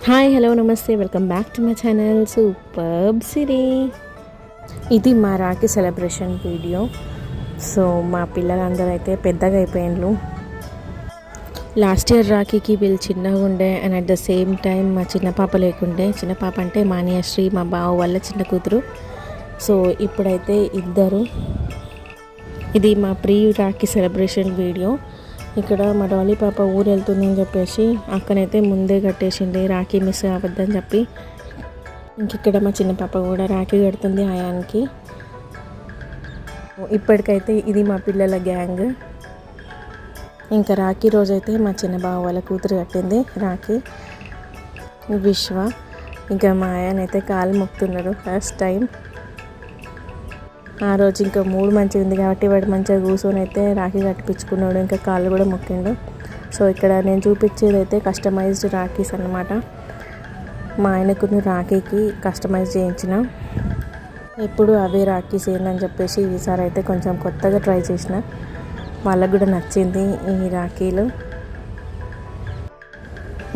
Hi hello నమస్తే welcome back to my channel superb Siri. ఇది మా రాఖీ సెలబ్రేషన్ వీడియో. సో మా పిల్లలందరూ అయితే పెద్దగా అయిపోయినారు. లాస్ట్ ఇయర్ రాఖీకి వీళ్ళు చిన్నగా ఉండే and at the same time మా చిన్న పాప లేకుండే. చిన్న పాప అంటే మానియాశ్రీ మా బావ వాళ్ళ చిన్న కూతురు. సో ఇప్పుడైతే ఇద్దరు. ఇది మా ప్రీ రాఖీ సెలబ్రేషన్ వీడియో. ఇక్కడ మా డాలీ పాప ఊరు వెళ్తుందని చెప్పేసి అక్కనైతే ముందే కట్టేసింది రాఖీ మిస్ అవ్వద్దని చెప్పి. ఇక్కడ మా చిన్న పాప కూడా రాఖీ కడుతుంది ఆయానికి. ఇప్పటికైతే ఇది మా పిల్లల గ్యాంగ్. ఇంకా రాఖీ రోజైతే మా చిన్న బావ వాళ్ళ కూతురు కట్టింది రాఖీ విశ్వ. ఇంకా మా ఆయానైతే కాలు మొక్కుతున్నాడు ఫస్ట్ టైం. ఆ రోజు ఇంకా మూడు మంచిగా ఉంది కాబట్టి వాడు మంచిగా కూర్చొని అయితే రాఖీ కట్టిపించుకున్నాడు. ఇంకా కాళ్ళు కూడా మొక్కిండు. సో ఇక్కడ నేను చూపించేది అయితే కస్టమైజ్డ్ రాఖీస్ అన్నమాట. మా ఆయనకు రాఖీకి కస్టమైజ్ చేయించిన ఎప్పుడు అవే రాఖీస్ ఏందని చెప్పేసి ఈసారి అయితే కొంచెం కొత్తగా ట్రై చేసిన. వాళ్ళకు కూడా నచ్చింది ఈ రాఖీలు.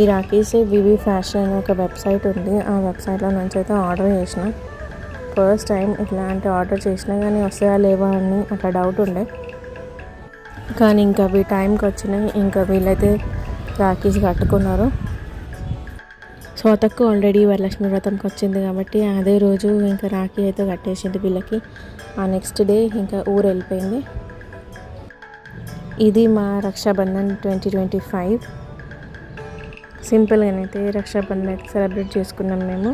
ఈ రాఖీస్ వివి ఫ్యాషన్ ఒక వెబ్సైట్ ఉంది. ఆ వెబ్సైట్లో నుంచి అయితే ఆర్డర్ చేసిన. ఫస్ట్ టైం ఇట్లాంటి ఆర్డర్ చేసినా కానీ వస్తాయా లేవా అని అట్లా డౌట్ ఉండే. కానీ ఇంకా అవి టైంకి వచ్చినాయి. ఇంకా వీళ్ళైతే రాఖీస్ కట్టుకున్నారు. సో అతకు ఆల్రెడీ వరలక్ష్మి వ్రతంకి వచ్చింది కాబట్టి అదే రోజు ఇంకా రాఖీ అయితే కట్టేసింది వీళ్ళకి. ఆ నెక్స్ట్ డే ఇంకా ఊరు వెళ్ళిపోయింది. ఇది మా రక్షాబంధన్ 2025. సింపుల్గానైతే రక్షాబంధన్ అయితే సెలబ్రేట్ చేసుకున్నాం మేము.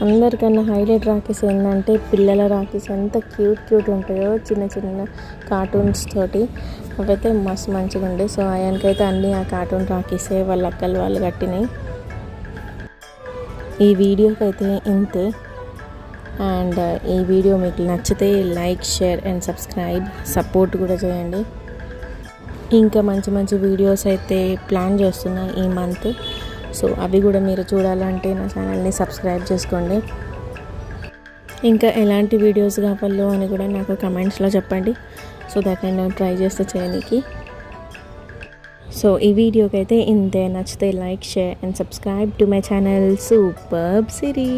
అందరికన్నా హైలైట్ రాఖీస్ ఏంటంటే పిల్లల రాఖీస్ ఎంత క్యూట్ ఉంటాయో, చిన్న చిన్న కార్టూన్స్ తోటి. అవైతే మస్తు మంచిగా ఉండే. సో ఆయనకైతే అన్నీ ఆ కార్టూన్ రాఖీసే వాళ్ళ అక్కలు వాళ్ళు కట్టినాయి. ఈ వీడియోకి అయితే ఇంతే. అండ్ ఈ వీడియో మీకు నచ్చితే like, share and subscribe, support కూడా చేయండి. ఇంకా మంచి మంచి వీడియోస్ అయితే ప్లాన్ చేస్తున్నా ఈ మంత్. సో అవి కూడా మీరు చూడాలంటే నా ఛానల్ని సబ్స్క్రైబ్ చేసుకోండి. ఇంకా ఎలాంటి వీడియోస్ కావాలో అని కూడా నాకు కమెంట్స్లో చెప్పండి. సో దట్ నేను ట్రై చేస్తే చేయడానికి. సో ఈ వీడియోకి అయితే ఇంతే. నచ్చితే like, share and subscribe to my channel superb Siri.